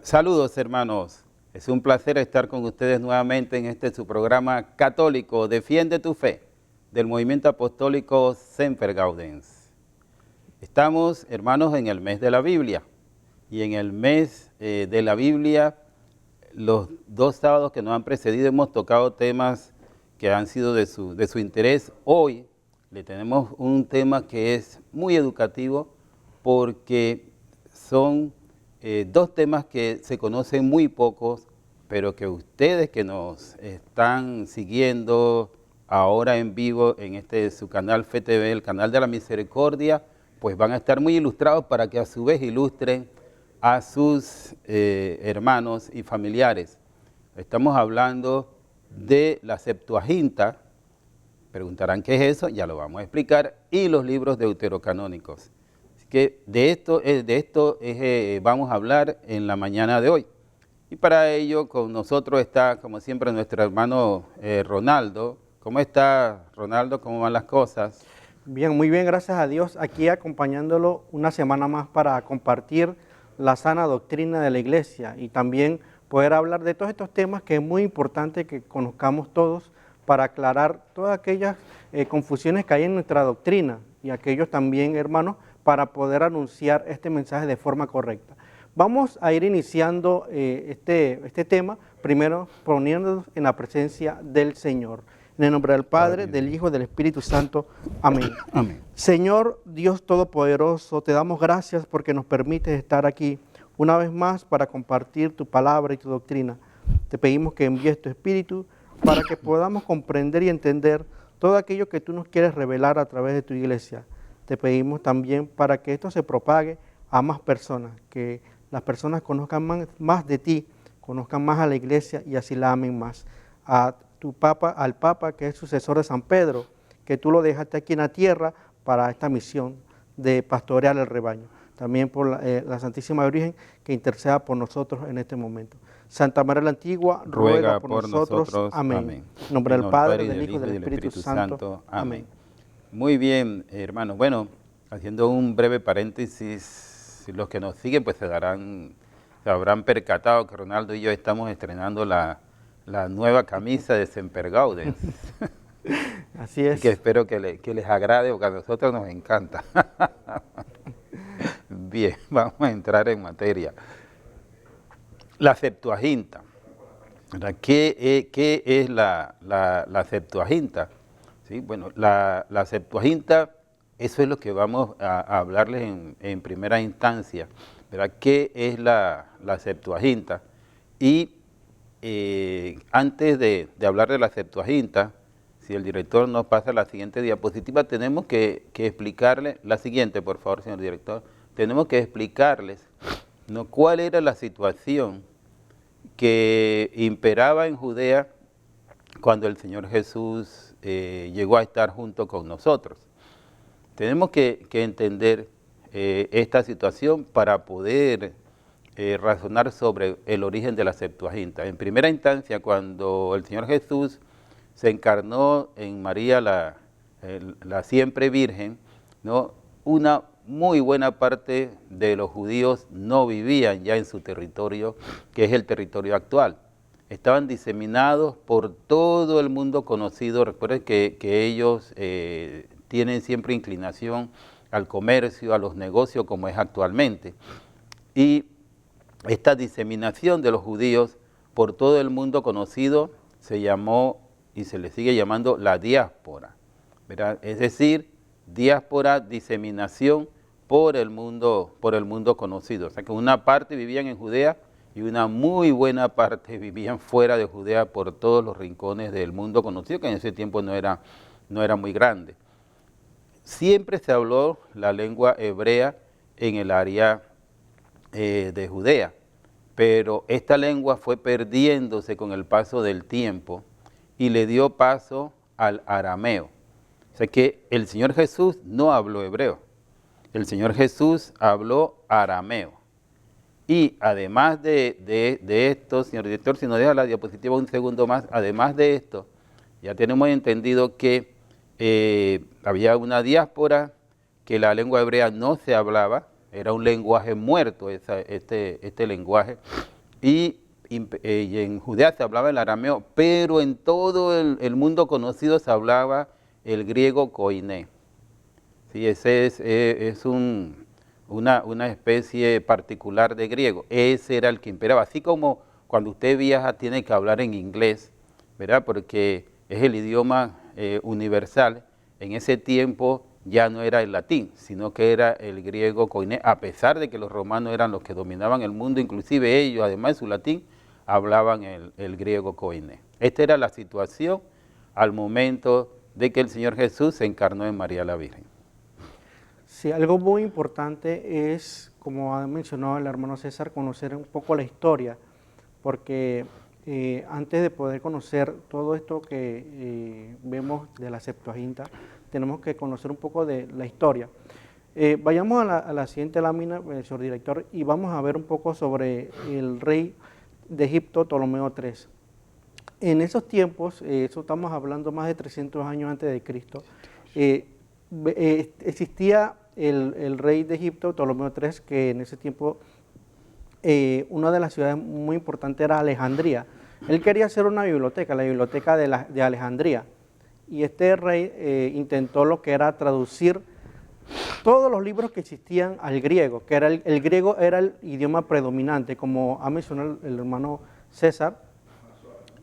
Saludos, hermanos. Es un placer estar con ustedes nuevamente en su programa católico Defiende tu Fe, del Movimiento Apostólico Semper Gaudens. Estamos, hermanos, en el mes de la Biblia. Y en el mes de la Biblia, los 2 sábados que nos han precedido hemos tocado temas que han sido de su interés. Hoy le tenemos un tema que es muy educativo porque son 2 temas que se conocen muy pocos, pero que ustedes que nos están siguiendo ahora en vivo en su canal FeTV, el canal de la misericordia, pues van a estar muy ilustrados para que a su vez ilustren a sus hermanos y familiares. Estamos hablando de la Septuaginta, preguntarán qué es eso, ya lo vamos a explicar, y los libros deuterocanónicos. Que de esto vamos a hablar en la mañana de hoy. Y para ello con nosotros está, como siempre, nuestro hermano Ronaldo. ¿Cómo está, Ronaldo? ¿Cómo van las cosas? Bien, muy bien, gracias a Dios. Aquí acompañándolo una semana más para compartir la sana doctrina de la Iglesia y también poder hablar de todos estos temas que es muy importante que conozcamos todos para aclarar todas aquellas confusiones que hay en nuestra doctrina y aquellos también, hermanos, para poder anunciar este mensaje de forma correcta. Vamos a ir iniciando este tema, primero poniéndonos en la presencia del Señor. En el nombre del Padre, del Hijo y del Espíritu Santo. Amén. Amén. Señor Dios Todopoderoso, te damos gracias porque nos permites estar aquí una vez más para compartir tu palabra y tu doctrina. Te pedimos que envíes tu Espíritu para que podamos comprender y entender todo aquello que tú nos quieres revelar a través de tu iglesia. Te pedimos también para que esto se propague a más personas, que las personas conozcan más de ti, conozcan más a la iglesia y así la amen más. A tu Papa, al Papa que es sucesor de San Pedro, que tú lo dejaste aquí en la tierra para esta misión de pastorear el rebaño. También por la Santísima Virgen que interceda por nosotros en este momento. Santa María la Antigua, ruega por nosotros. Amén. En nombre del Padre, del Hijo y del Espíritu Santo. Amén. Muy bien, hermanos. Bueno, haciendo un breve paréntesis, los que nos siguen pues se habrán percatado que Ronaldo y yo estamos estrenando la nueva camisa de Semper Gaudens. Así es. Y que espero que les agrade porque a nosotros nos encanta. Bien, vamos a entrar en materia. La Septuaginta. ¿Qué es la Septuaginta? ¿Sí? Bueno, la Septuaginta, eso es lo que vamos a hablarles en primera instancia, ¿verdad? ¿Qué es la Septuaginta? Y antes de hablar de la Septuaginta, si el director nos pasa la siguiente diapositiva, tenemos que explicarle, la siguiente, por favor, señor director, tenemos que explicarles, ¿no?, cuál era la situación que imperaba en Judea cuando el Señor Jesús llegó a estar junto con nosotros. Tenemos que entender esta situación para poder razonar sobre el origen de la Septuaginta. En primera instancia, cuando el Señor Jesús se encarnó en María, la siempre Virgen, ¿no?, una muy buena parte de los judíos no vivían ya en su territorio, que es el territorio actual. Estaban diseminados por todo el mundo conocido. Recuerden que ellos tienen siempre inclinación al comercio, a los negocios, como es actualmente. Y esta diseminación de los judíos por todo el mundo conocido se llamó y se le sigue llamando la diáspora, ¿verdad? Es decir, diáspora, diseminación por el mundo conocido. O sea que una parte vivían en Judea y una muy buena parte vivían fuera de Judea por todos los rincones del mundo conocido, que en ese tiempo no era muy grande. Siempre se habló la lengua hebrea en el área de Judea, pero esta lengua fue perdiéndose con el paso del tiempo y le dio paso al arameo. O sea que el Señor Jesús no habló hebreo, el Señor Jesús habló arameo. Y además de esto, señor director, si nos deja la diapositiva un segundo más, además de esto, ya tenemos entendido que había una diáspora, que la lengua hebrea no se hablaba, era un lenguaje muerto este lenguaje, y en Judea se hablaba el arameo, pero en todo el mundo conocido se hablaba el griego koiné. Sí, ese es una especie particular de griego. Ese era el que imperaba. Así como cuando usted viaja tiene que hablar en inglés, ¿verdad? Porque es el idioma universal. En ese tiempo ya no era el latín, sino que era el griego koiné, a pesar de que los romanos eran los que dominaban el mundo, inclusive ellos, además de su latín, hablaban el griego koiné. Esta era la situación al momento de que el Señor Jesús se encarnó en María la Virgen. Sí, algo muy importante es, como ha mencionado el hermano César, conocer un poco la historia, porque antes de poder conocer todo esto que vemos de la Septuaginta, tenemos que conocer un poco de la historia. Vayamos a la siguiente lámina, señor director, y vamos a ver un poco sobre el rey de Egipto, Ptolomeo III. En esos tiempos, eso estamos hablando más de 300 años antes de Cristo, existía el rey de Egipto, Ptolomeo III, que en ese tiempo una de las ciudades muy importantes era Alejandría. Él quería hacer una biblioteca, la biblioteca de Alejandría, y este rey intentó lo que era traducir todos los libros que existían al griego, que era el griego era el idioma predominante, como ha mencionado el hermano César,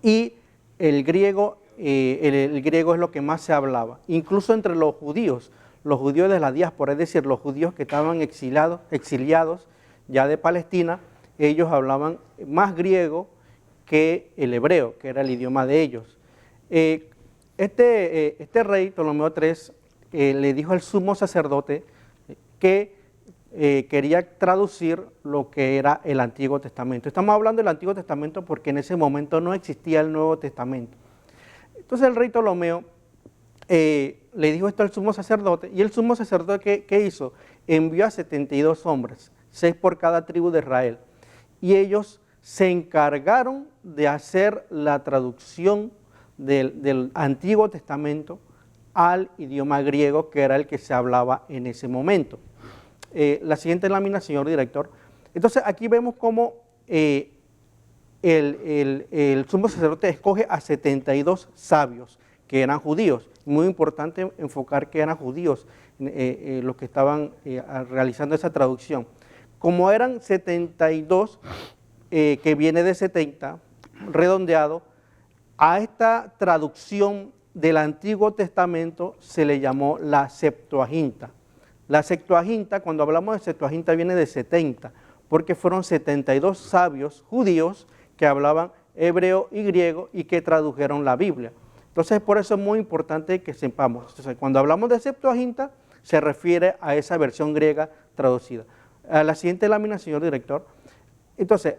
y el griego es lo que más se hablaba, incluso entre los judíos de la diáspora, es decir, los judíos que estaban exiliados ya de Palestina, ellos hablaban más griego que el hebreo, que era el idioma de ellos. Este rey, Ptolomeo III, le dijo al sumo sacerdote que quería traducir lo que era el Antiguo Testamento. Estamos hablando del Antiguo Testamento porque en ese momento no existía el Nuevo Testamento. Entonces el rey Ptolomeo le dijo esto al sumo sacerdote, y el sumo sacerdote, ¿qué hizo? Envió a 72 hombres, 6 por cada tribu de Israel, y ellos se encargaron de hacer la traducción del Antiguo Testamento al idioma griego, que era el que se hablaba en ese momento. La siguiente lámina, señor director. Entonces aquí vemos cómo el sumo sacerdote escoge a 72 sabios que eran judíos. Muy importante enfocar que eran judíos los que estaban realizando esa traducción. Como eran 72, que viene de 70, redondeado, a esta traducción del Antiguo Testamento se le llamó la Septuaginta. La Septuaginta, cuando hablamos de Septuaginta, viene de 70, porque fueron 72 sabios judíos que hablaban hebreo y griego y que tradujeron la Biblia. Entonces, por eso es muy importante que sepamos. Entonces, cuando hablamos de Septuaginta, se refiere a esa versión griega traducida. A la siguiente lámina, señor director. Entonces,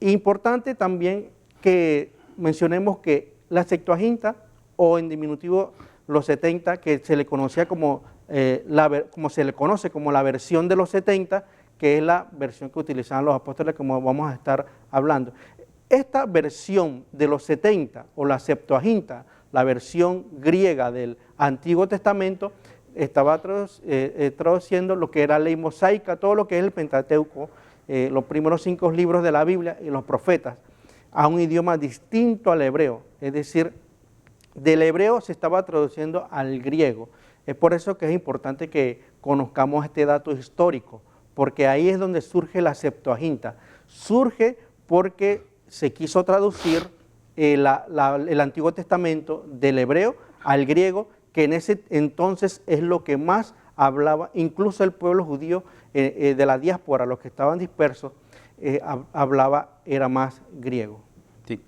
importante también que mencionemos que la Septuaginta, o en diminutivo los 70, que se le conocía como se le conoce como la versión de los 70, que es la versión que utilizaban los apóstoles, como vamos a estar hablando. Esta versión de los 70, o la Septuaginta, la versión griega del Antiguo Testamento, estaba traduciendo lo que era ley mosaica, todo lo que es el Pentateuco, los primeros 5 libros de la Biblia y los profetas, a un idioma distinto al hebreo, es decir, del hebreo se estaba traduciendo al griego. Es por eso que es importante que conozcamos este dato histórico, porque ahí es donde surge la Septuaginta. Surge porque se quiso traducir el Antiguo Testamento del hebreo al griego, que en ese entonces es lo que más hablaba, incluso el pueblo judío de la diáspora, los que estaban dispersos, era más griego. Sí,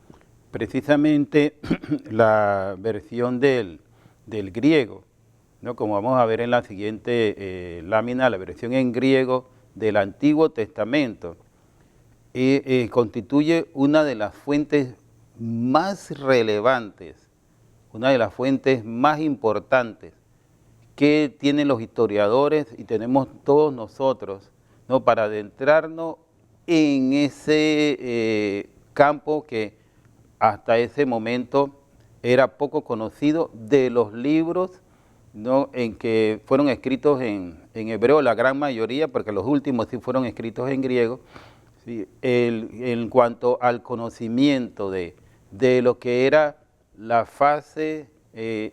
precisamente la versión del griego, ¿no? Como vamos a ver en la siguiente lámina, la versión en griego del Antiguo Testamento constituye una de las fuentes más relevantes, una de las fuentes más importantes que tienen los historiadores y tenemos todos nosotros, ¿no? Para adentrarnos en ese campo que hasta ese momento era poco conocido, de los libros ¿no?, en que fueron escritos en hebreo, la gran mayoría, porque los últimos sí fueron escritos en griego, ¿sí?, en cuanto al conocimiento de lo que era la fase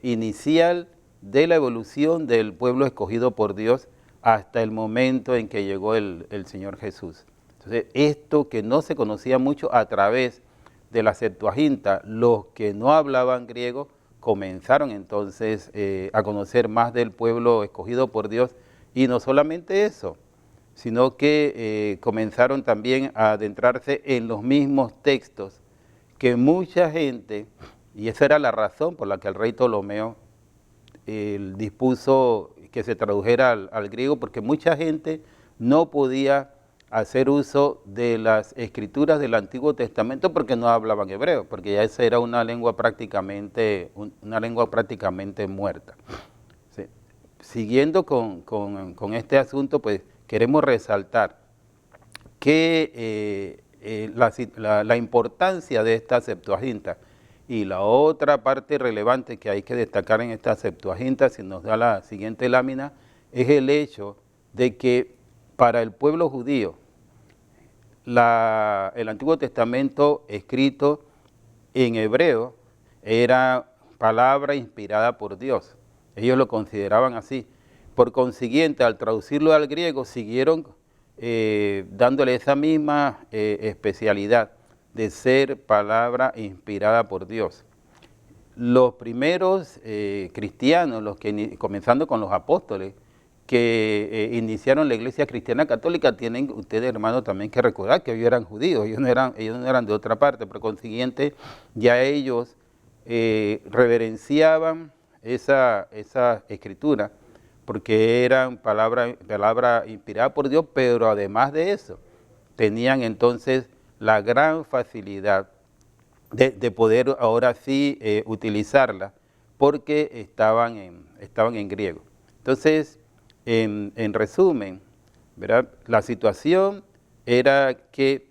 inicial de la evolución del pueblo escogido por Dios hasta el momento en que llegó el Señor Jesús. Entonces, esto que no se conocía mucho a través de la Septuaginta, los que no hablaban griego comenzaron entonces a conocer más del pueblo escogido por Dios, y no solamente eso, sino que comenzaron también a adentrarse en los mismos textos que mucha gente, y esa era la razón por la que el rey Ptolomeo dispuso que se tradujera al griego, porque mucha gente no podía hacer uso de las escrituras del Antiguo Testamento porque no hablaban hebreo, porque ya esa era una lengua prácticamente muerta. Sí. Siguiendo con este asunto, pues queremos resaltar que la importancia de esta Septuaginta, y la otra parte relevante que hay que destacar en esta Septuaginta, si nos da la siguiente lámina, es el hecho de que para el pueblo judío el Antiguo Testamento escrito en hebreo era palabra inspirada por Dios. Ellos lo consideraban así. Por consiguiente, al traducirlo al griego, siguieron dándole esa misma especialidad de ser palabra inspirada por Dios. Los primeros cristianos, comenzando con los apóstoles, que iniciaron la iglesia cristiana católica, tienen ustedes, hermanos, también que recordar que ellos eran judíos, ellos no eran de otra parte, por consiguiente ya ellos reverenciaban esa escritura, porque eran palabra inspirada por Dios, pero además de eso, tenían entonces la gran facilidad de poder ahora sí utilizarla, porque estaban en griego. Entonces, en resumen, ¿verdad?, la situación era que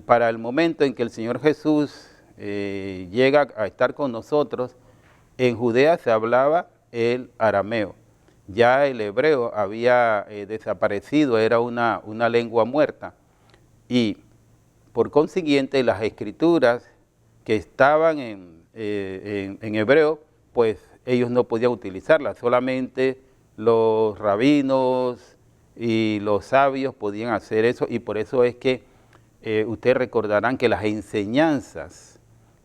para el momento en que el Señor Jesús llega a estar con nosotros, en Judea se hablaba el arameo. Ya el hebreo había desaparecido, era una lengua muerta, y por consiguiente las escrituras que estaban en hebreo, pues ellos no podían utilizarlas, solamente los rabinos y los sabios podían hacer eso, y por eso es que ustedes recordarán que las enseñanzas,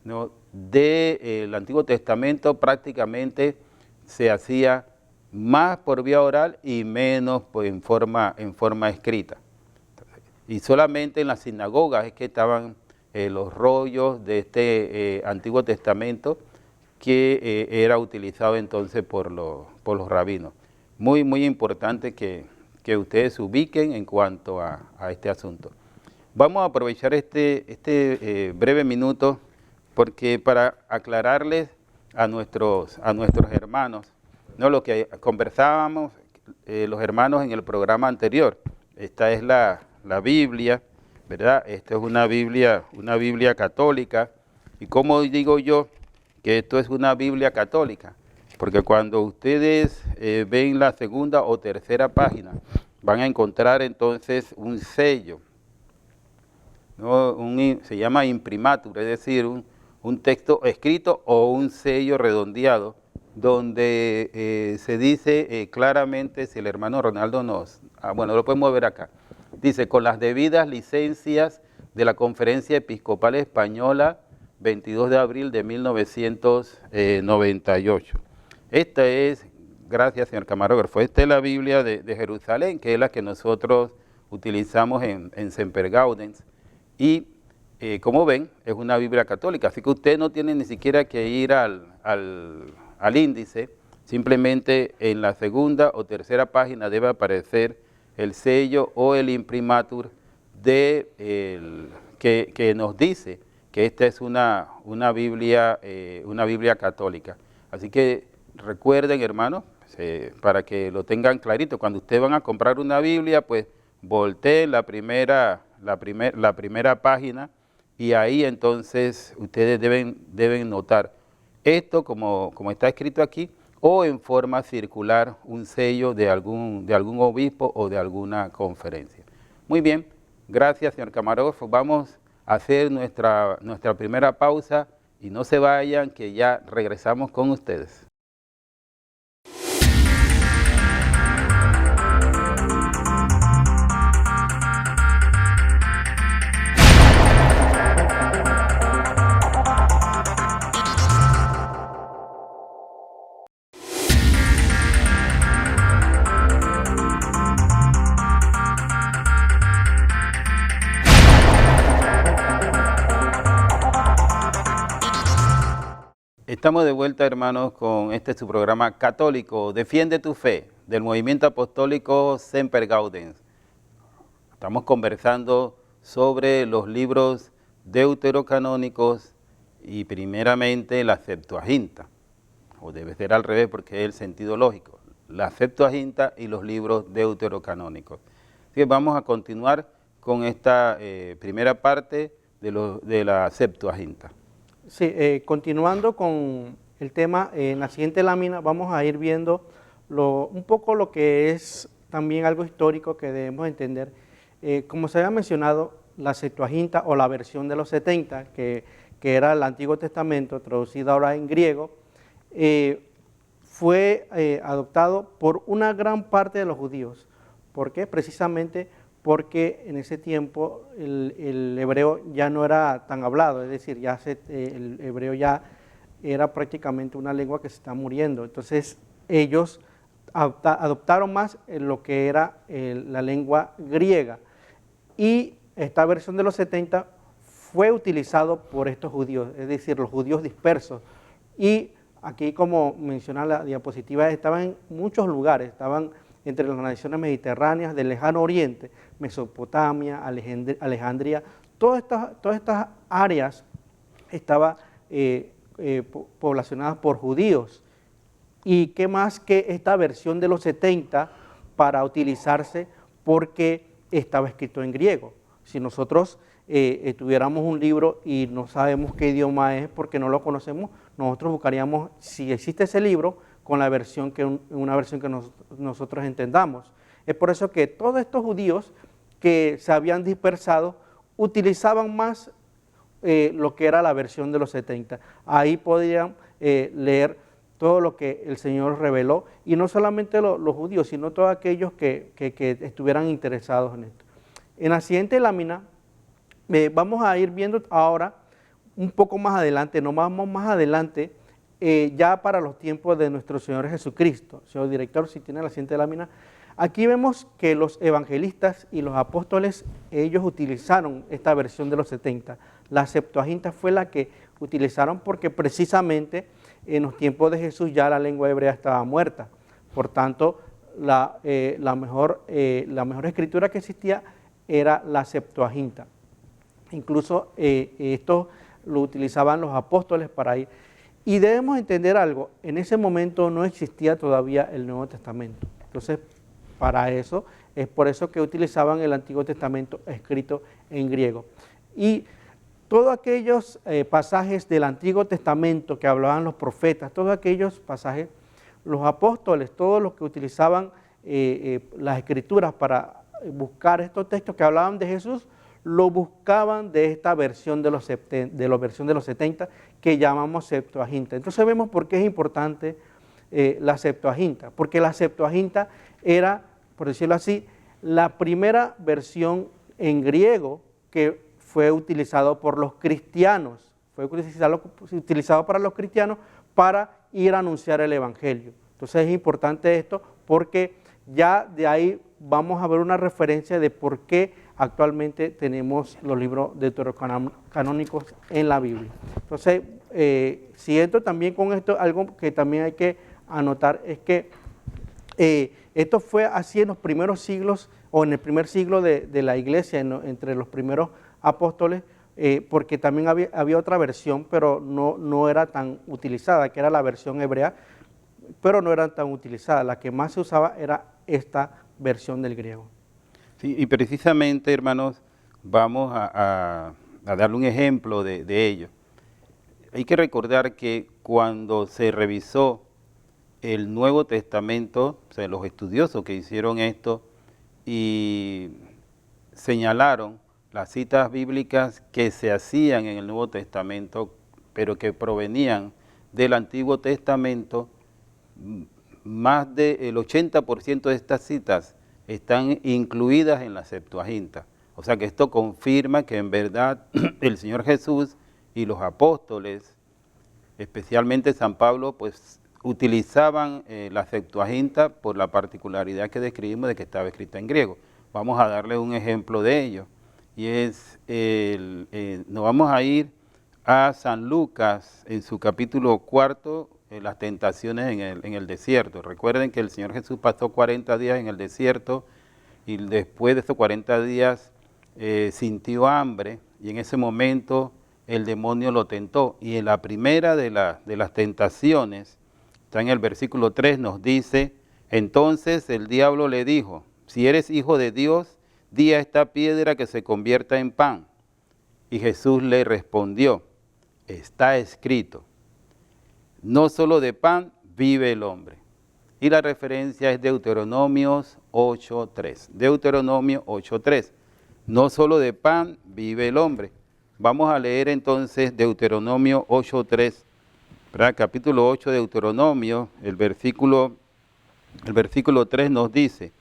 ¿no?, del Antiguo Testamento prácticamente se hacía más por vía oral y menos pues, en forma escrita. Y solamente en las sinagogas es que estaban los rollos de este Antiguo Testamento que era utilizado entonces por los rabinos. Muy, muy importante que ustedes se ubiquen en cuanto a este asunto. Vamos a aprovechar este breve minuto porque para aclararles a nuestros hermanos, ¿no?, lo que conversábamos los hermanos en el programa anterior. Esta es la Biblia, ¿verdad? Esta es una Biblia católica. ¿Y cómo digo yo que esto es una Biblia católica? Porque cuando ustedes ven la segunda o tercera página, van a encontrar entonces un sello, ¿no? Se llama imprimatur, es decir, un texto escrito o un sello redondeado, donde se dice claramente, si el hermano Ronaldo bueno, lo podemos ver acá, dice, con las debidas licencias de la Conferencia Episcopal Española, 22 de abril de 1998. Esta es, gracias señor camarógrafo, esta es la Biblia de Jerusalén, que es la que nosotros utilizamos en Semper Gaudens, y como ven, es una Biblia católica, así que usted no tiene ni siquiera que ir al índice, simplemente en la segunda o tercera página debe aparecer el sello o el imprimatur que nos dice que esta es una Biblia católica. Así que recuerden, hermanos, para que lo tengan clarito, cuando ustedes van a comprar una Biblia, pues volteen la primera página, y ahí entonces ustedes deben notar esto como está escrito aquí, o en forma circular un sello de algún obispo o de alguna conferencia. Muy bien, gracias señor camarógrafo. Vamos a hacer nuestra primera pausa y no se vayan, que ya regresamos con ustedes. Estamos de vuelta, hermanos, con su programa católico, Defiende tu Fe, del movimiento apostólico Semper Gaudens. Estamos conversando sobre los libros deuterocanónicos y primeramente la Septuaginta, o debe ser al revés porque es el sentido lógico, la Septuaginta y los libros deuterocanónicos. Así que vamos a continuar con esta primera parte de la Septuaginta. Sí, continuando con el tema, en la siguiente lámina vamos a ir viendo un poco lo que es también algo histórico que debemos entender. Como se había mencionado, la Septuaginta o la versión de los 70, que era el Antiguo Testamento, traducida ahora en griego, fue adoptado por una gran parte de los judíos. ¿Por qué? Precisamente porque en ese tiempo el hebreo ya no era tan hablado, es decir, el hebreo ya era prácticamente una lengua que se está muriendo. Entonces ellos adoptaron más lo que era la lengua griega, y esta versión de los 70 fue utilizado por estos judíos, es decir, los judíos dispersos. Y aquí, como menciona la diapositiva, estaban en muchos lugares, estaban entre las naciones mediterráneas del lejano oriente, Mesopotamia, Alejandría, todas estas áreas estaban poblacionadas por judíos. Y qué más que esta versión de los 70 para utilizarse, porque estaba escrito en griego. Si nosotros tuviéramos un libro y no sabemos qué idioma es porque no lo conocemos, nosotros buscaríamos si existe ese libro con una versión que nosotros entendamos. Es por eso que todos estos judíos que se habían dispersado utilizaban más lo que era la versión de los 70. Ahí podían leer todo lo que el Señor reveló, y no solamente los judíos, sino todos aquellos que estuvieran interesados en esto. En la siguiente lámina vamos a ir viendo ahora un poco más adelante, no vamos más adelante, ya para los tiempos de nuestro Señor Jesucristo. Señor director, si tiene la siguiente lámina. Aquí vemos que los evangelistas y los apóstoles, ellos utilizaron esta versión de los 70. La Septuaginta fue la que utilizaron porque precisamente en los tiempos de Jesús ya la lengua hebrea estaba muerta. Por tanto, la mejor escritura que existía era la Septuaginta. Incluso esto lo utilizaban los apóstoles para ir. Y debemos entender algo, en ese momento no existía todavía el Nuevo Testamento. Entonces, es por eso que utilizaban el Antiguo Testamento escrito en griego. Y todos aquellos pasajes del Antiguo Testamento que hablaban los profetas, todos aquellos pasajes, los apóstoles, todos los que utilizaban las escrituras para buscar estos textos que hablaban de Jesús, lo buscaban de esta versión de la versión de los 70 que llamamos Septuaginta. Entonces vemos por qué es importante la Septuaginta, porque la Septuaginta era, por decirlo así, la primera versión en griego que fue utilizado por los cristianos, fue utilizado para los cristianos para ir a anunciar el Evangelio. Entonces es importante esto porque ya de ahí vamos a ver una referencia de por qué actualmente tenemos los libros deuterocanónicos en la Biblia. Entonces, si entro también con esto, algo que también hay que anotar es que esto fue así en los primeros siglos, o en el primer siglo de la iglesia, entre los primeros apóstoles, porque también había otra versión, pero no era tan utilizada, que era la versión hebrea, pero no era tan utilizada. La que más se usaba era esta versión del griego. Sí, y precisamente, hermanos, vamos a darle un ejemplo de ello. Hay que recordar que cuando se revisó el Nuevo Testamento, o sea, los estudiosos que hicieron esto y señalaron las citas bíblicas que se hacían en el Nuevo Testamento, pero que provenían del Antiguo Testamento, más del 80% de estas citas están incluidas en la Septuaginta. O sea que esto confirma que en verdad el Señor Jesús y los apóstoles, especialmente San Pablo, pues utilizaban la Septuaginta por la particularidad que describimos de que estaba escrita en griego. Vamos a darle un ejemplo de ello, y es, nos vamos a ir a San Lucas en su capítulo 4, las tentaciones en el desierto. Recuerden que el Señor Jesús pasó 40 días en el desierto y después de esos 40 días sintió hambre, y en ese momento el demonio lo tentó. Y en la primera de las tentaciones, está en el versículo 3, nos dice: entonces el diablo le dijo, si eres hijo de Dios, di a esta piedra que se convierta en pan. Y Jesús le respondió, está escrito, no solo de pan vive el hombre. Y la referencia es Deuteronomio 8.3. Deuteronomio 8.3. No solo de pan vive el hombre. Vamos a leer entonces Deuteronomio 8.3, capítulo 8 de Deuteronomio, el versículo 3 nos dice: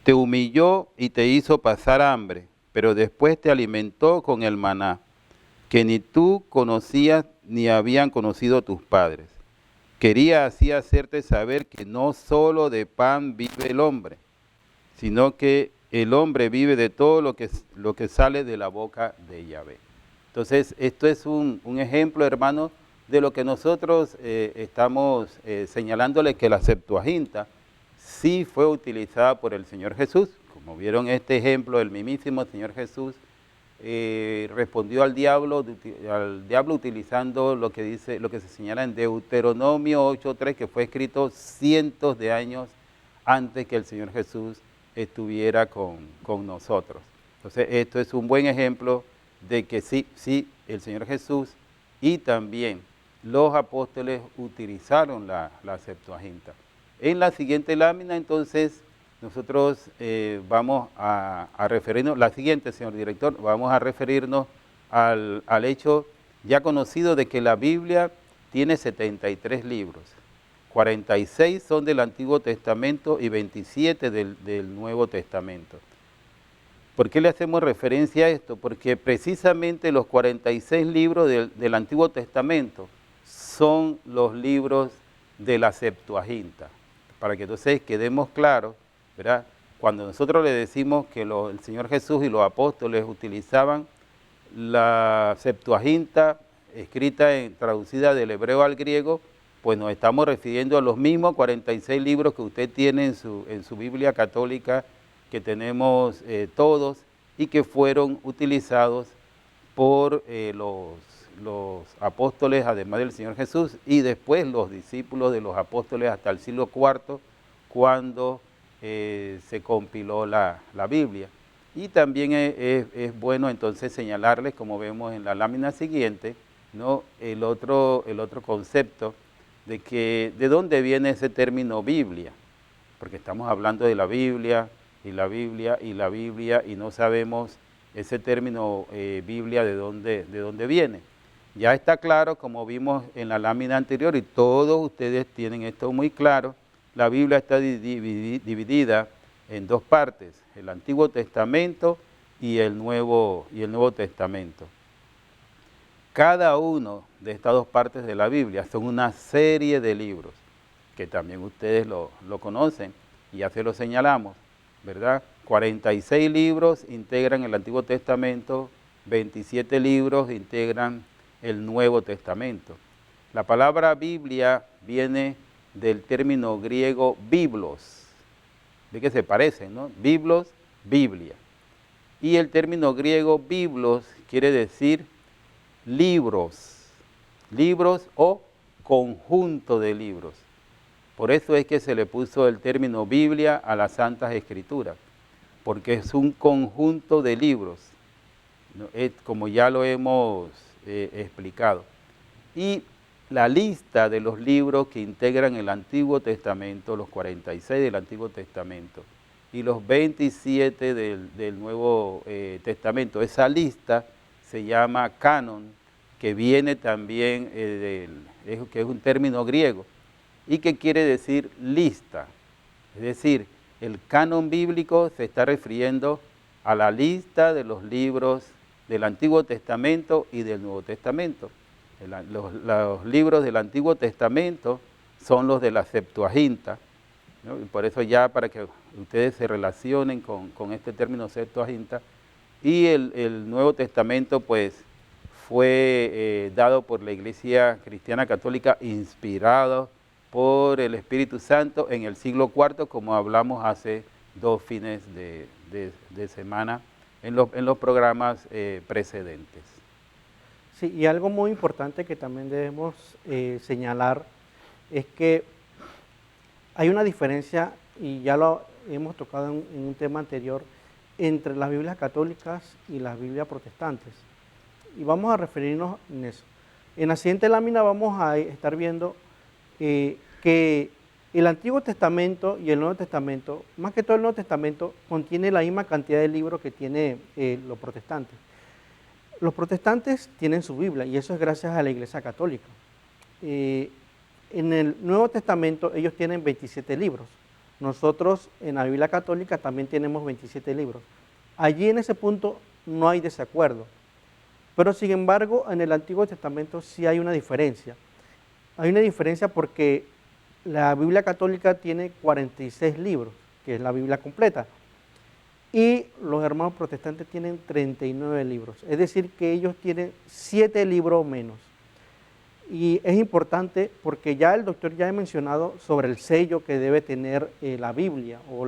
te humilló y te hizo pasar hambre, pero después te alimentó con el maná, que ni tú conocías ni habían conocido tus padres. Quería así hacerte saber que no solo de pan vive el hombre, sino que el hombre vive de todo lo que sale de la boca de Yahvé. Entonces, esto es un ejemplo, hermano, de lo que nosotros estamos señalándole, que la Septuaginta sí fue utilizada por el Señor Jesús. Como vieron este ejemplo, el mismísimo Señor Jesús respondió al diablo utilizando lo que se señala en Deuteronomio 8.3, que fue escrito cientos de años antes que el Señor Jesús estuviera con nosotros. Entonces, esto es un buen ejemplo de que sí, el Señor Jesús y también los apóstoles utilizaron la Septuaginta. En la siguiente lámina, entonces, nosotros vamos a referirnos, la siguiente, señor director, vamos a referirnos al hecho ya conocido de que la Biblia tiene 73 libros. 46 son del Antiguo Testamento y 27 del Nuevo Testamento. ¿Por qué le hacemos referencia a esto? Porque precisamente los 46 libros del Antiguo Testamento son los libros de la Septuaginta. Para que entonces quedemos claros, ¿verdad? Cuando nosotros le decimos que el Señor Jesús y los apóstoles utilizaban la Septuaginta escrita traducida del hebreo al griego, pues nos estamos refiriendo a los mismos 46 libros que usted tiene en su Biblia católica, que tenemos todos, y que fueron utilizados por los apóstoles, además del Señor Jesús, y después los discípulos de los apóstoles hasta el siglo IV, cuando se compiló la Biblia. Y también es bueno entonces señalarles, como vemos en la lámina siguiente, ¿no?, el otro concepto de que de dónde viene ese término Biblia, porque estamos hablando de la Biblia y la Biblia y la Biblia, y no sabemos ese término Biblia de dónde viene. Ya está claro, como vimos en la lámina anterior, y todos ustedes tienen esto muy claro, la Biblia está dividida en dos partes, el Antiguo Testamento y el Nuevo Testamento. Cada uno de estas dos partes de la Biblia son una serie de libros, que también ustedes lo conocen, y ya se lo señalamos, ¿verdad? 46 libros integran el Antiguo Testamento, 27 libros integran el Nuevo Testamento. La palabra Biblia viene del término griego biblos, de que se parecen, ¿no? Biblos, Biblia. Y el término griego biblos quiere decir libros o conjunto de libros. Por eso es que se le puso el término Biblia a las Santas Escrituras, porque es un conjunto de libros, ¿no? Como ya lo hemos explicado. Y la lista de los libros que integran el Antiguo Testamento, los 46 del Antiguo Testamento y los 27 del Nuevo Testamento. Esa lista se llama canon, que viene también, que es un término griego, y que quiere decir lista. Es decir, el canon bíblico se está refiriendo a la lista de los libros del Antiguo Testamento y del Nuevo Testamento. Los libros del Antiguo Testamento son los de la Septuaginta, ¿no? Y por eso ya para que ustedes se relacionen con este término Septuaginta, y el Nuevo Testamento pues fue dado por la Iglesia Cristiana Católica, inspirado por el Espíritu Santo en el siglo IV, como hablamos hace 2 fines de semana en los programas precedentes. Sí, y algo muy importante que también debemos señalar es que hay una diferencia, y ya lo hemos tocado en un tema anterior, entre las Biblias católicas y las Biblias protestantes. Y vamos a referirnos en eso. En la siguiente lámina vamos a estar viendo que el Antiguo Testamento y el Nuevo Testamento, más que todo el Nuevo Testamento, contiene la misma cantidad de libros que tiene los protestantes. Los protestantes tienen su Biblia, y eso es gracias a la Iglesia Católica. En el Nuevo Testamento ellos tienen 27 libros. Nosotros en la Biblia Católica también tenemos 27 libros. Allí en ese punto no hay desacuerdo. Pero sin embargo, en el Antiguo Testamento sí hay una diferencia. Hay una diferencia porque la Biblia Católica tiene 46 libros, que es la Biblia completa. Y los hermanos protestantes tienen 39 libros. Es decir, que ellos tienen 7 libros menos. Y es importante porque ya el doctor ya ha mencionado sobre el sello que debe tener la Biblia o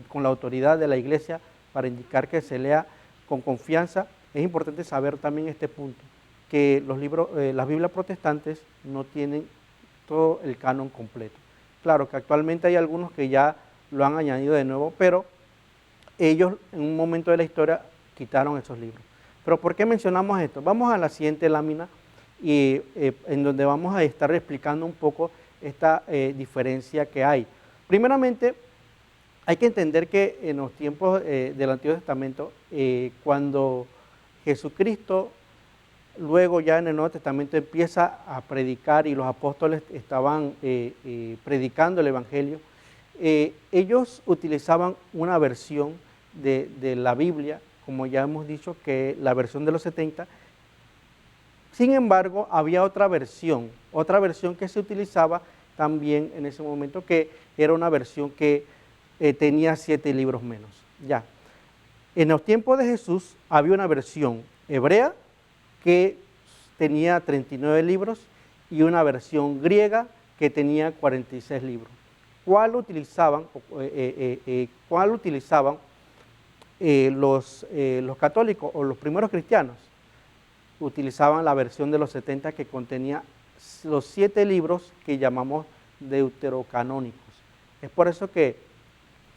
con la autoridad de la Iglesia para indicar que se lea con confianza. Es importante saber también este punto, que los libros, las Biblias protestantes no tienen todo el canon completo. Claro que actualmente hay algunos que ya lo han añadido de nuevo, pero ellos en un momento de la historia quitaron esos libros. Pero ¿por qué mencionamos esto? Vamos a la siguiente lámina, y en donde vamos a estar explicando un poco esta diferencia que hay. Primeramente, hay que entender que en los tiempos del Antiguo Testamento, cuando Jesucristo, luego ya en el Nuevo Testamento empieza a predicar y los apóstoles estaban predicando el Evangelio, ellos utilizaban una versión de la Biblia, como ya hemos dicho, que la versión de los 70. Sin embargo, había otra versión que se utilizaba también en ese momento, que era una versión que tenía 7 libros menos. Ya. En los tiempos de Jesús había una versión hebrea que tenía 39 libros y una versión griega que tenía 46 libros. ¿Cuál utilizaban los católicos o los primeros cristianos? Utilizaban la versión de los 70, que contenía los 7 libros que llamamos deuterocanónicos. Es por eso que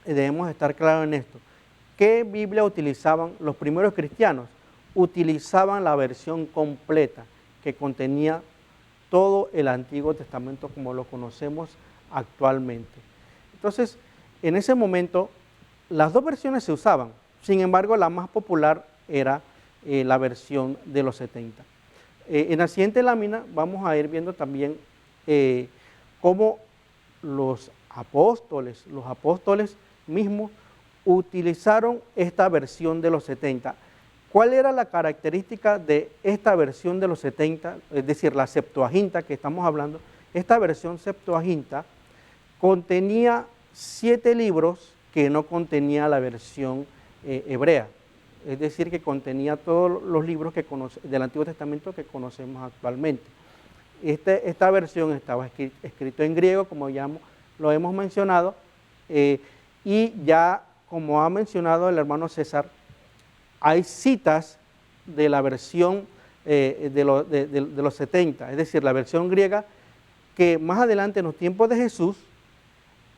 debemos estar claros en esto. ¿Qué Biblia utilizaban los primeros cristianos? Utilizaban la versión completa, que contenía todo el Antiguo Testamento como lo conocemos actualmente. Entonces, en ese momento, las dos versiones se usaban. Sin embargo, la más popular era la versión de los 70. En la siguiente lámina vamos a ir viendo también cómo los apóstoles mismos utilizaron esta versión de los 70. ¿Cuál era la característica de esta versión de los 70? Es decir, la Septuaginta que estamos hablando. Esta versión Septuaginta contenía 7 libros que no contenía la versión hebrea. Es decir, que contenía todos los libros del Antiguo Testamento que conocemos actualmente. Esta versión estaba escrito en griego, como ya lo hemos mencionado, y ya, como ha mencionado el hermano César, hay citas de la versión de los 70, es decir, la versión griega, que más adelante en los tiempos de Jesús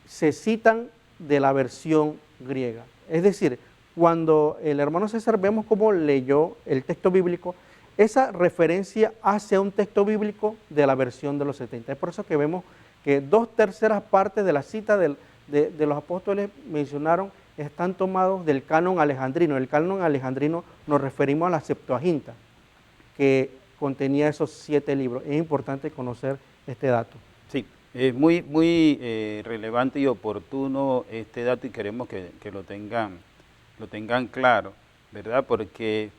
se citan de la versión griega. Es decir, cuando el hermano César vemos cómo leyó el texto bíblico, esa referencia hacia un texto bíblico de la versión de los 70. Es por eso que vemos que 2/3 partes de la cita de los apóstoles mencionaron están tomados del canon alejandrino. El canon alejandrino nos referimos a la Septuaginta, que contenía esos 7 libros. Es importante conocer este dato. Sí, es muy relevante y oportuno este dato y queremos que lo tengan claro, ¿verdad? Porque,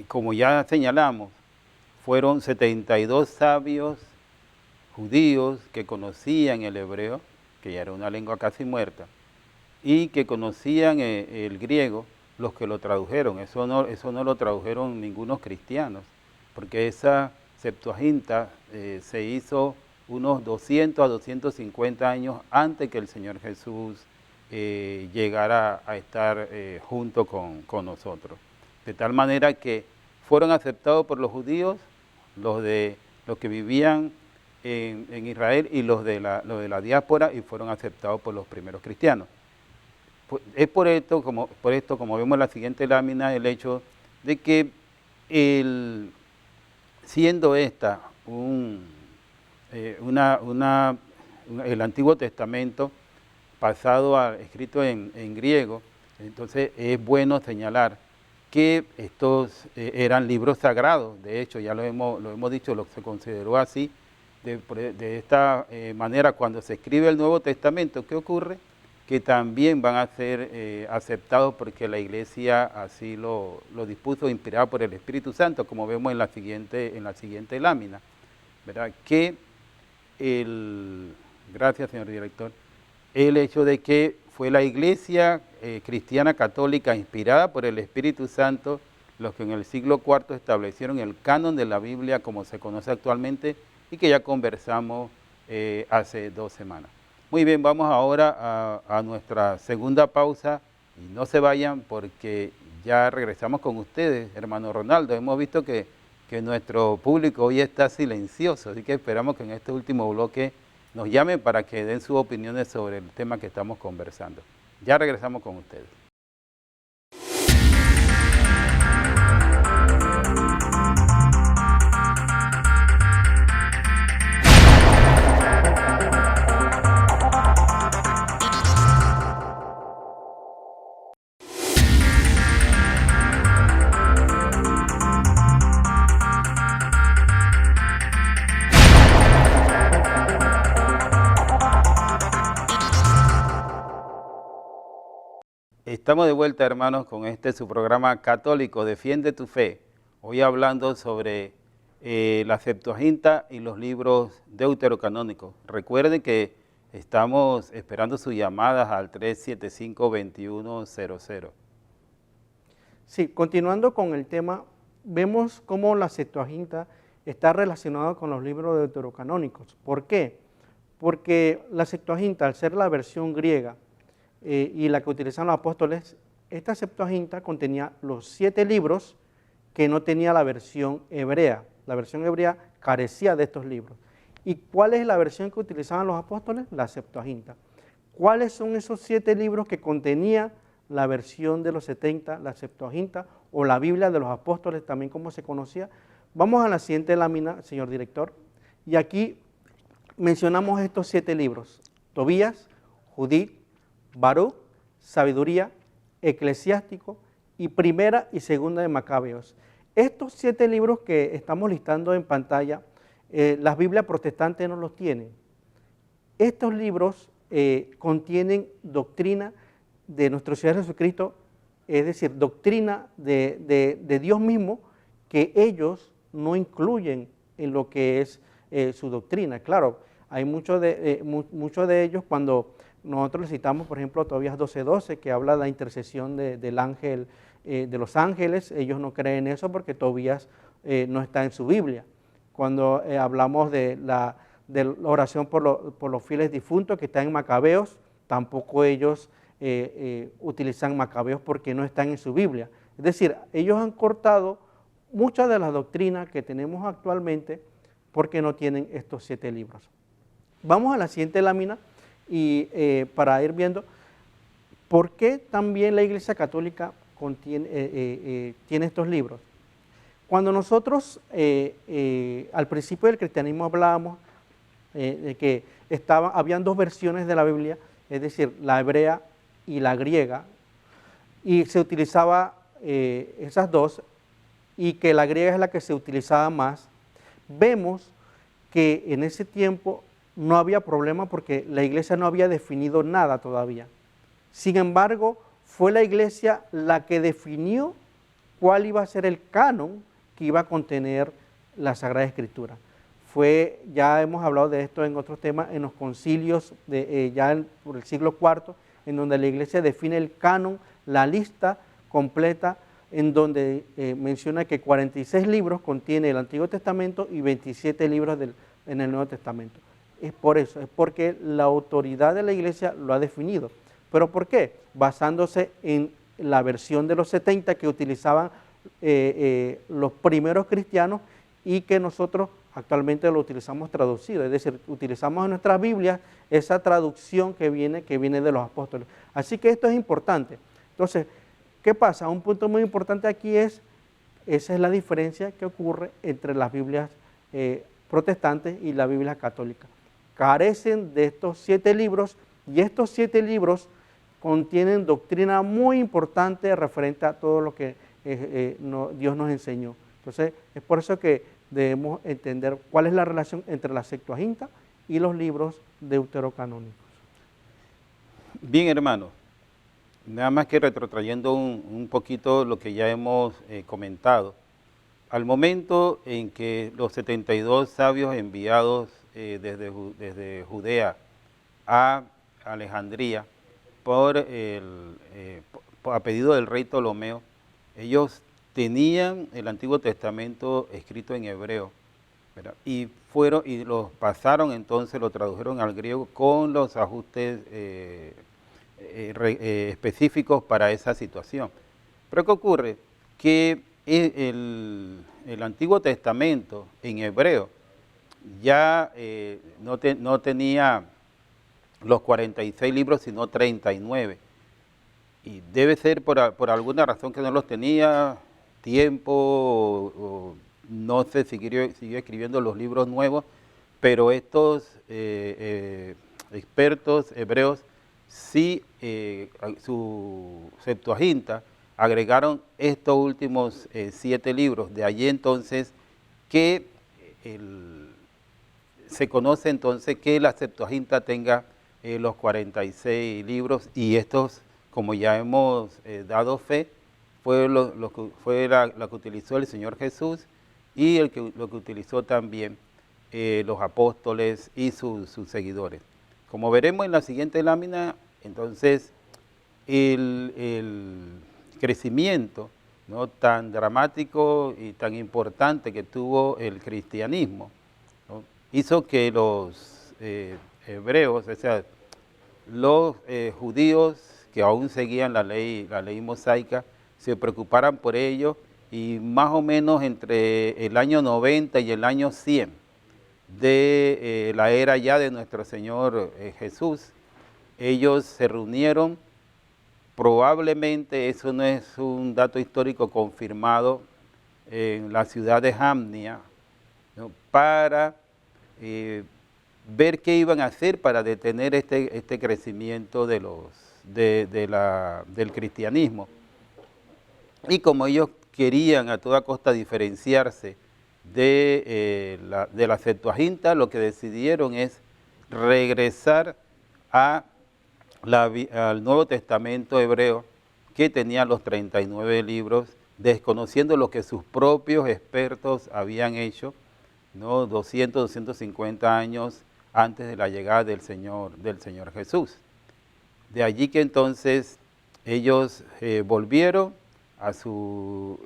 como ya señalamos, fueron 72 sabios judíos que conocían el hebreo, que ya era una lengua casi muerta, y que conocían el griego, los que lo tradujeron. Eso no lo tradujeron ningunos cristianos, porque esa Septuaginta se hizo unos 200 a 250 años antes que el Señor Jesús llegara a estar junto con nosotros. De tal manera que fueron aceptados por los judíos, los que vivían en Israel y los de la diáspora, y fueron aceptados por los primeros cristianos. Es por esto, como vemos en la siguiente lámina, el hecho de que siendo esta el Antiguo Testamento pasado escrito en griego, entonces es bueno señalar que estos eran libros sagrados. De hecho, ya lo hemos dicho, se consideró así. De esta manera, cuando se escribe el Nuevo Testamento, ¿qué ocurre? Que también van a ser aceptados porque la Iglesia así lo dispuso, inspirada por el Espíritu Santo, como vemos en la siguiente lámina, ¿verdad? Que gracias, señor director, el hecho de que fue la Iglesia cristiana católica inspirada por el Espíritu Santo los que en el siglo IV establecieron el canon de la Biblia como se conoce actualmente y que ya conversamos hace 2 semanas. Muy bien, vamos ahora a nuestra segunda pausa y no se vayan porque ya regresamos con ustedes, hermano Ronaldo. Hemos visto que nuestro público hoy está silencioso, así que esperamos que en este último bloque nos llamen para que den sus opiniones sobre el tema que estamos conversando. Ya regresamos con ustedes. Estamos de vuelta, hermanos, con su programa católico, Defiende tu Fe. Hoy hablando sobre la Septuaginta y los libros deuterocanónicos. Recuerden que estamos esperando sus llamadas al 375-2100. Sí, continuando con el tema, vemos cómo la Septuaginta está relacionada con los libros deuterocanónicos. ¿Por qué? Porque la Septuaginta, al ser la versión griega, y la que utilizaban los apóstoles, esta Septuaginta contenía los 7 libros que no tenía la versión hebrea. La versión hebrea carecía de estos libros. ¿Y cuál es la versión que utilizaban los apóstoles? La Septuaginta. ¿Cuáles son esos 7 libros que contenía la versión de los 70, la Septuaginta, o la Biblia de los apóstoles, también como se conocía? Vamos a la siguiente lámina, señor director, y aquí mencionamos estos 7 libros: Tobías, Judith, Baruch, Sabiduría, Eclesiástico y Primera y Segunda de Macabeos. Estos 7 libros que estamos listando en pantalla, las Biblias protestantes no los tienen. Estos libros contienen doctrina de nuestro Señor Jesucristo, es decir, doctrina de Dios mismo, que ellos no incluyen en lo que es su doctrina. Claro, hay muchos de ellos cuando nosotros citamos, por ejemplo, Tobías 12:12, que habla de la intercesión del ángel, de los ángeles. Ellos no creen eso porque Tobías no está en su Biblia. Cuando hablamos de la oración por los fieles difuntos que está en Macabeos, tampoco ellos utilizan Macabeos porque no están en su Biblia. Es decir, ellos han cortado muchas de las doctrinas que tenemos actualmente porque no tienen estos 7 libros. Vamos a la siguiente lámina. Y para ir viendo por qué también la Iglesia Católica tiene estos libros. Cuando nosotros al principio del cristianismo hablábamos de que habían dos versiones de la Biblia, es decir, la hebrea y la griega, y se utilizaba esas dos, y que la griega es la que se utilizaba más, vemos que en ese tiempo no había problema porque la iglesia no había definido nada todavía. Sin embargo, fue la iglesia la que definió cuál iba a ser el canon que iba a contener la Sagrada Escritura. Ya hemos hablado de esto en otros temas, en los concilios por el siglo IV, en donde la iglesia define el canon, la lista completa, en donde menciona que 46 libros contiene el Antiguo Testamento y 27 libros en el Nuevo Testamento. Es por eso, es porque la autoridad de la iglesia lo ha definido. ¿Pero por qué? Basándose en la versión de los 70 que utilizaban los primeros cristianos y que nosotros actualmente lo utilizamos traducido, es decir, utilizamos en nuestras Biblias esa traducción que viene de los apóstoles. Así que esto es importante. Entonces, ¿qué pasa? Un punto muy importante aquí esa es la diferencia que ocurre entre las Biblias protestantes y la Biblia católica. Carecen de estos 7 libros y estos 7 libros contienen doctrina muy importante referente a todo lo que Dios nos enseñó. Entonces, es por eso que debemos entender cuál es la relación entre la Septuaginta y los libros deuterocanónicos. Bien, hermano, nada más que retrotrayendo un poquito lo que ya hemos comentado. Al momento en que los 72 sabios enviados desde Judea a Alejandría a pedido del rey Ptolomeo, ellos tenían el Antiguo Testamento escrito en hebreo, ¿verdad? Y los pasaron, entonces lo tradujeron al griego con los ajustes específicos para esa situación. Pero ¿qué ocurre? Que el Antiguo Testamento en hebreo ya no tenía los 46 libros, sino 39. Y debe ser por alguna razón que no los tenía, tiempo, o no se siguió escribiendo los libros nuevos, pero estos expertos hebreos sí, su Septuaginta, agregaron estos últimos 7 libros. De allí entonces que se conoce entonces que la Septuaginta tenga los 46 libros, y estos, como ya hemos dado fe, fue la que utilizó el Señor Jesús y lo que utilizó también los apóstoles y sus seguidores. Como veremos en la siguiente lámina, entonces el crecimiento, ¿no?, tan dramático y tan importante que tuvo el cristianismo, ¿no?, hizo que los hebreos, o sea, los judíos que aún seguían la ley mosaica, se preocuparan por ello, y más o menos entre el año 90 y el año 100 de la era ya de nuestro Señor Jesús, ellos se reunieron, probablemente, eso no es un dato histórico confirmado, en la ciudad de Jamnia, ¿no?, para ver qué iban a hacer para detener este crecimiento del cristianismo. Y como ellos querían a toda costa diferenciarse de la Septuaginta, lo que decidieron es regresar al Nuevo Testamento hebreo, que tenía los 39 libros, desconociendo lo que sus propios expertos habían hecho, ¿no?, 250 años antes de la llegada del Señor Jesús. De allí que entonces ellos volvieron a su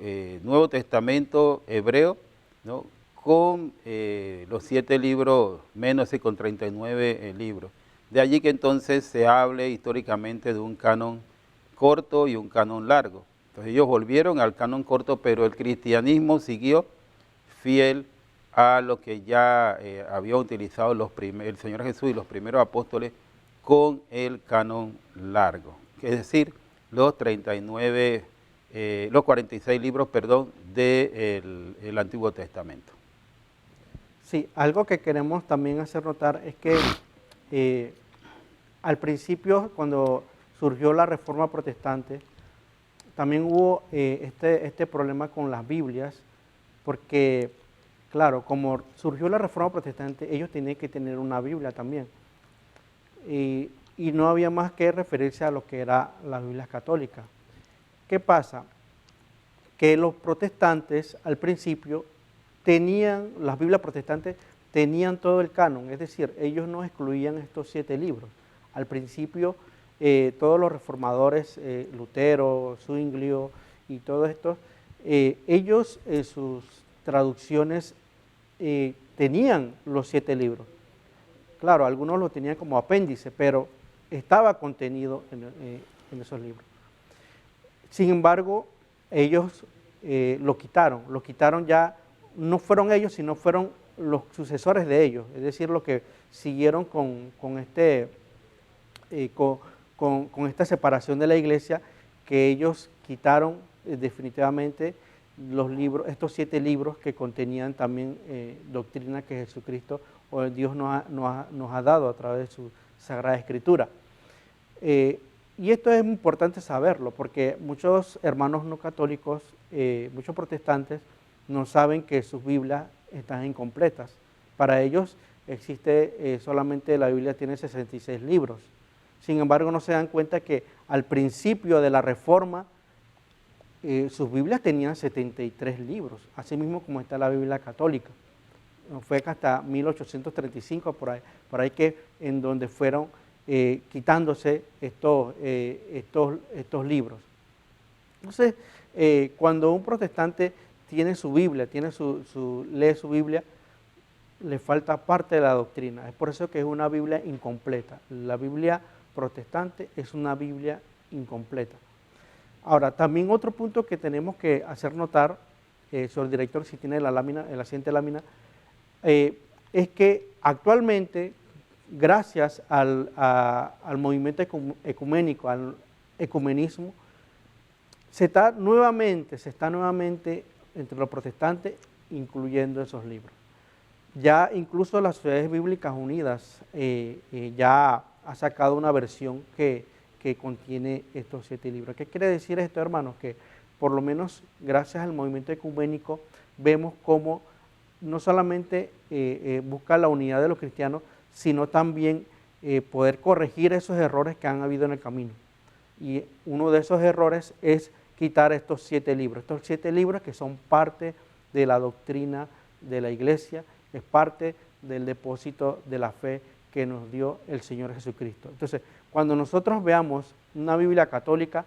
Nuevo Testamento hebreo, ¿no?, con los 7 libros menos y con 39 libros. De allí que entonces se hable históricamente de un canon corto y un canon largo. Entonces ellos volvieron al canon corto, pero el cristianismo siguió fiel a lo que ya había utilizado el Señor Jesús y los primeros apóstoles con el canon largo, es decir, los 39 los 46 libros, perdón, del el Antiguo Testamento. Sí, algo que queremos también hacer notar es que al principio, cuando surgió la Reforma Protestante, también hubo este problema con las Biblias, porque, claro, como surgió la Reforma Protestante, ellos tenían que tener una Biblia también. Y no había más que referirse a lo que era la Biblia católica. ¿Qué pasa? Que los protestantes al principio las Biblias protestantes tenían todo el canon, es decir, ellos no excluían estos 7 libros. Al principio todos los reformadores, Lutero, Zwinglio y todos estos, ellos en sus traducciones tenían los 7 libros. Claro, algunos lo tenían como apéndice, pero estaba contenido en esos libros. Sin embargo, ellos lo quitaron ya, no fueron ellos, sino fueron los sucesores de ellos, es decir, los que siguieron con esta separación de la iglesia, que ellos quitaron definitivamente los libros, estos 7 libros que contenían también doctrina que Jesucristo o Dios nos ha dado a través de su Sagrada Escritura. Y esto es importante saberlo, porque muchos hermanos no católicos, muchos protestantes, no saben que sus Biblias están incompletas. Para ellos existe solamente la Biblia tiene 66 libros. Sin embargo, no se dan cuenta que al principio de la Reforma, sus Biblias tenían 73 libros, así mismo como está la Biblia católica. Fue hasta 1835 por ahí que en donde fueron quitándose estos libros. Entonces, cuando un protestante tiene su Biblia, lee su Biblia, le falta parte de la doctrina. Es por eso que es una Biblia incompleta. La Biblia protestante es una Biblia incompleta. Ahora, también otro punto que tenemos que hacer notar, señor director, si tiene la siguiente lámina, es que actualmente, gracias al movimiento ecuménico, al ecumenismo, se está nuevamente entre los protestantes incluyendo esos libros. Ya incluso las Sociedades Bíblicas Unidas ya ha sacado una versión que contiene estos 7 libros. ¿Qué quiere decir esto, hermanos? Que por lo menos gracias al movimiento ecuménico vemos cómo no solamente busca la unidad de los cristianos, sino también poder corregir esos errores que han habido en el camino. Y uno de esos errores es quitar estos 7 libros. Estos 7 libros que son parte de la doctrina de la iglesia, es parte del depósito de la fe que nos dio el Señor Jesucristo. Entonces, cuando nosotros veamos una Biblia católica,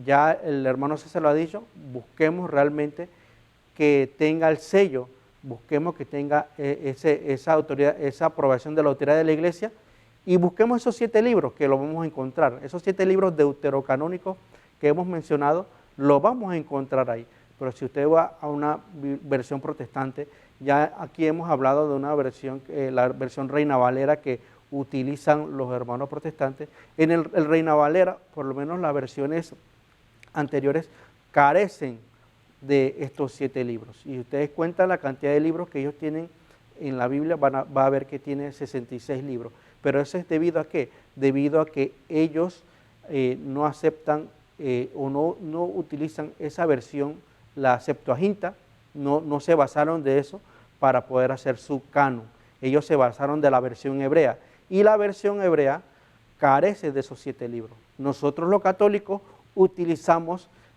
ya el hermano César lo ha dicho, busquemos realmente que tenga el sello, busquemos que tenga esa autoridad, esa aprobación de la autoridad de la iglesia, y busquemos esos 7 libros que los vamos a encontrar. Esos 7 libros deuterocanónicos que hemos mencionado, los vamos a encontrar ahí. Pero si usted va a una versión protestante, ya aquí hemos hablado de una versión, la versión Reina Valera que utilizan los hermanos protestantes. En el Reina Valera, por lo menos las versiones anteriores, carecen de estos 7 libros. Y ustedes cuentan la cantidad de libros que ellos tienen en la Biblia, va a ver que tiene 66 libros. Pero eso es debido a ¿qué? Debido a que ellos no aceptan o no utilizan esa versión, la Septuaginta, no se basaron de eso para poder hacer su canon. Ellos se basaron de la versión hebrea. Y la versión hebrea carece de esos 7 libros. Nosotros los católicos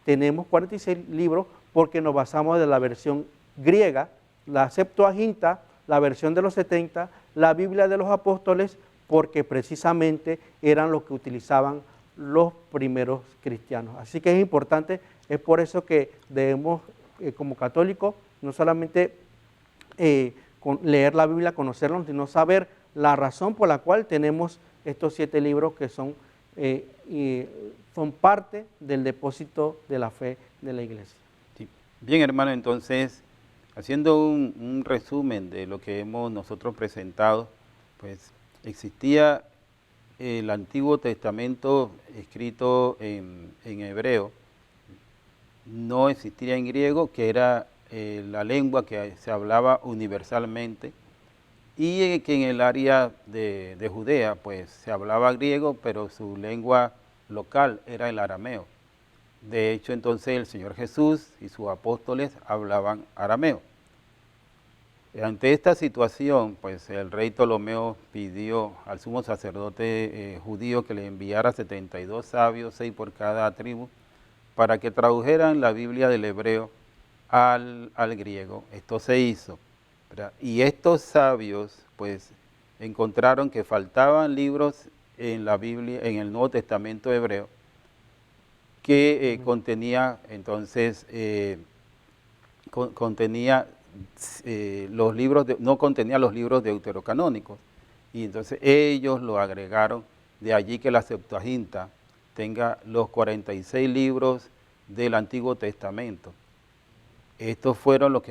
tenemos 46 libros porque nos basamos de la versión griega, la Septuaginta, la versión de los 70, la Biblia de los apóstoles, porque precisamente eran los que utilizaban los primeros cristianos. Así que es importante, es por eso que debemos, como católicos, no solamente leer la Biblia, conocerla, sino saber la razón por la cual tenemos estos 7 libros que son parte del depósito de la fe de la iglesia. Sí. Bien, hermano, entonces, haciendo un resumen de lo que hemos nosotros presentado, pues existía el Antiguo Testamento escrito en hebreo, no existía en griego, que era la lengua que se hablaba universalmente, y que en el área de Judea pues se hablaba griego, pero su lengua local era el arameo. De hecho, entonces el Señor Jesús y sus apóstoles hablaban arameo. Ante esta situación, pues el rey Ptolomeo pidió al sumo sacerdote judío que le enviara 72 sabios, 6 por cada tribu, para que tradujeran la Biblia del hebreo al griego. Esto se hizo, ¿verdad? Y estos sabios, pues, encontraron que faltaban libros en la Biblia, en el Nuevo Testamento hebreo, que contenía, entonces, los libros, no contenía los libros deuterocanónicos, y entonces ellos lo agregaron, de allí que la Septuaginta tenga los 46 libros del Antiguo Testamento. Estos fueron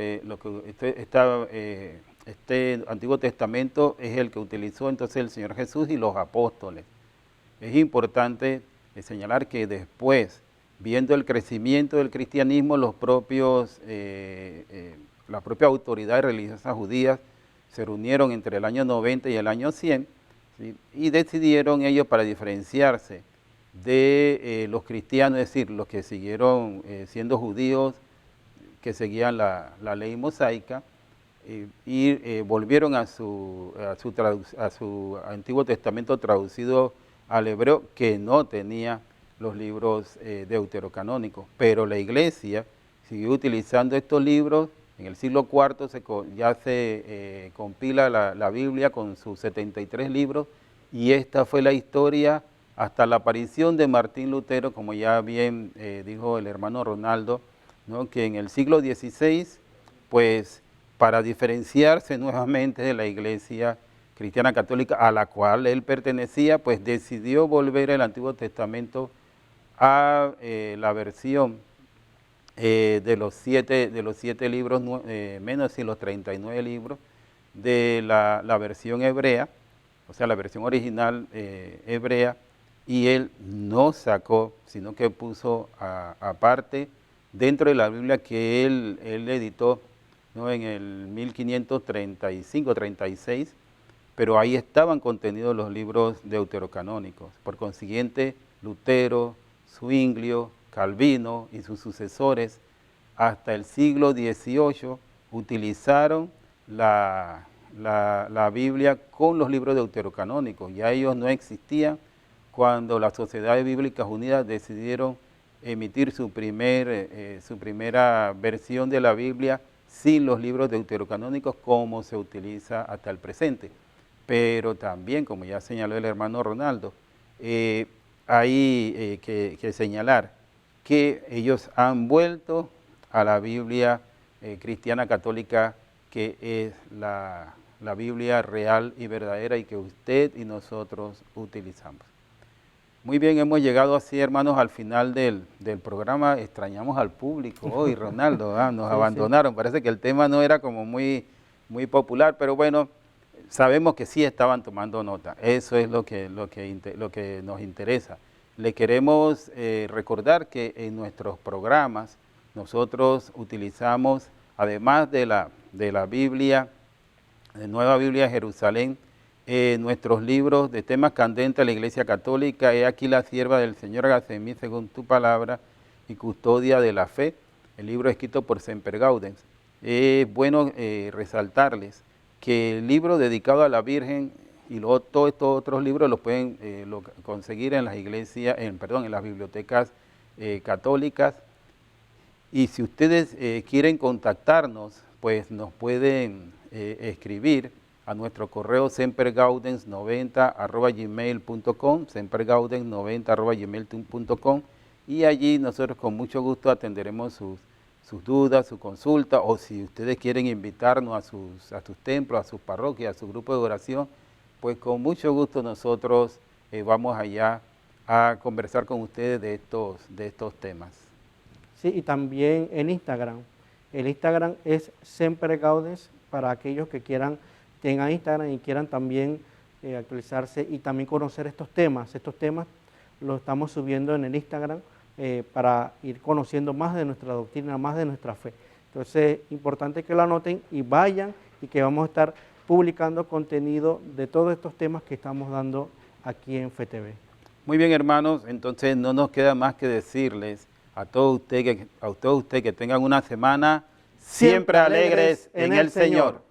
este Antiguo Testamento es el que utilizó entonces el Señor Jesús y los apóstoles. Es importante señalar que después, viendo el crecimiento del cristianismo, las propias autoridades religiosas judías se reunieron entre el año 90 y el año 100, ¿sí? Y decidieron ellos, para diferenciarse de los cristianos, es decir, los que siguieron siendo judíos, que seguían la ley mosaica, y volvieron a su Antiguo Testamento traducido al hebreo, que no tenía los libros deuterocanónicos, pero la Iglesia siguió utilizando estos libros. En el siglo IV ya se compila la Biblia con sus 73 libros, y esta fue la historia hasta la aparición de Martín Lutero, como ya bien dijo el hermano Ronaldo, ¿no? Que en el siglo XVI, pues, para diferenciarse nuevamente de la Iglesia Cristiana Católica a la cual él pertenecía, pues decidió volver el Antiguo Testamento a la versión de los siete libros, menos si los 39 libros de la versión hebrea, o sea, la versión original hebrea, y él no sacó, sino que puso aparte dentro de la Biblia que él editó, ¿no? En el 1535-36, pero ahí estaban contenidos los libros deuterocanónicos. Por consiguiente, Lutero, Zwinglio, Calvino y sus sucesores hasta el siglo XVIII utilizaron la Biblia con los libros deuterocanónicos. Ya ellos no existían cuando las Sociedades Bíblicas Unidas decidieron emitir su primera versión de la Biblia sin los libros deuterocanónicos, como se utiliza hasta el presente. Pero también, como ya señaló el hermano Ronaldo, hay que señalar que ellos han vuelto a la Biblia cristiana católica, que es la Biblia real y verdadera, y que usted y nosotros utilizamos. Muy bien, hemos llegado así, hermanos, al final del programa. Extrañamos al público hoy, Ronaldo, nos abandonaron. Parece que el tema no era como muy popular, pero bueno, sabemos que sí estaban tomando nota. Eso es lo que nos interesa. Le queremos recordar que en nuestros programas nosotros utilizamos, además de la Biblia, de Nueva Biblia de Jerusalén, nuestros libros de temas candentes de la Iglesia Católica. He aquí la sierva del Señor, hágase en mí según tu palabra, y custodia de la fe, el libro escrito por Semper Gaudens. Es bueno resaltarles que el libro dedicado a la Virgen y todos estos otros libros los pueden conseguir en las iglesias, en las bibliotecas católicas. Y si ustedes quieren contactarnos, pues nos pueden escribir a nuestro correo sempergaudens90@gmail.com, sempergaudens90@gmail.com, y allí nosotros con mucho gusto atenderemos sus dudas, su consulta, o si ustedes quieren invitarnos a sus templos, a sus parroquias, a su grupo de oración, pues con mucho gusto nosotros vamos allá a conversar con ustedes de estos temas. Sí, y también en Instagram. El Instagram es Semper Gaudens, para aquellos que tengan Instagram y quieran también actualizarse y también conocer estos temas. Estos temas los estamos subiendo en el Instagram para ir conociendo más de nuestra doctrina, más de nuestra fe. Entonces es importante que lo anoten y vayan, y que vamos a estar publicando contenido de todos estos temas que estamos dando aquí en FETV. Muy bien, hermanos, entonces no nos queda más que decirles a todos ustedes que tengan una semana siempre alegres en el Señor.